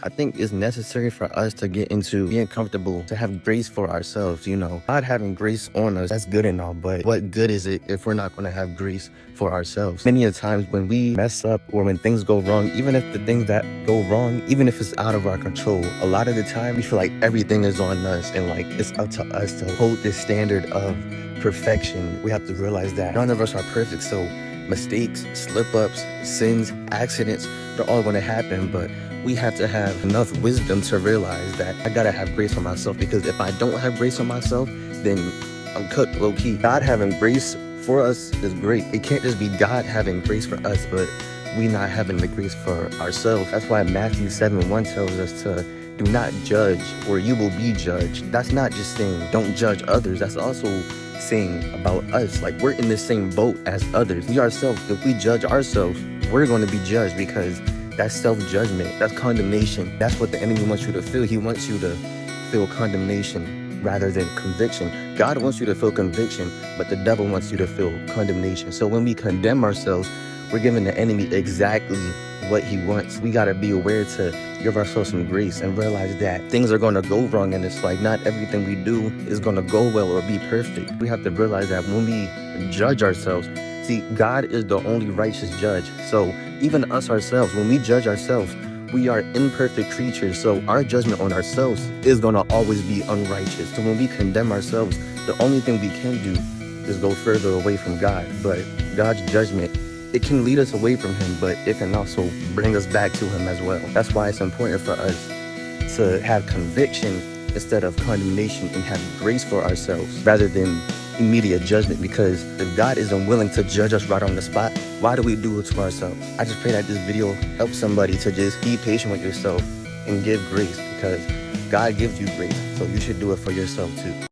I think it's necessary for us to get into being comfortable, to have grace for ourselves, you know. God having grace on us, that's good and all, but what good is it if we're not going to have grace for ourselves? Many a times when we mess up or when things go wrong, even if the things that go wrong, even if it's out of our control, a lot of the time we feel like everything is on us and like it's up to us to hold this standard of perfection. We have to realize that none of us are perfect, so mistakes, slip-ups, sins, accidents, they're all going to happen, but we have to have enough wisdom to realize that I gotta have grace for myself, because if I don't have grace for myself, then I'm cooked low-key. God having grace for us is great. It can't just be God having grace for us, but we not having the grace for ourselves. That's why Matthew 7:1 tells us to do not judge or you will be judged. That's not just saying don't judge others. That's also saying about us, like we're in the same boat as others. We ourselves, if we judge ourselves, we're going to be judged, because that's self-judgment, that's condemnation. That's what the enemy wants you to feel. He wants you to feel condemnation rather than conviction. God wants you to feel conviction, but the devil wants you to feel condemnation. So when we condemn ourselves, we're giving the enemy exactly what he wants. We got to be aware to give ourselves some grace and realize that things are going to go wrong, and it's like not everything we do is going to go well or be perfect. We have to realize that when we judge ourselves, see, God is the only righteous judge. So even us ourselves, when we judge ourselves, we are imperfect creatures. So our judgment on ourselves is going to always be unrighteous. So when we condemn ourselves, the only thing we can do is go further away from God. But God's judgment, it can lead us away from him, but it can also bring us back to him as well. That's why it's important for us to have conviction instead of condemnation, and have grace for ourselves rather than immediate judgment. Because if God isn't willing to judge us right on the spot, why do we do it to ourselves? I just pray that this video helps somebody to just be patient with yourself and give grace, because God gives you grace, so you should do it for yourself too.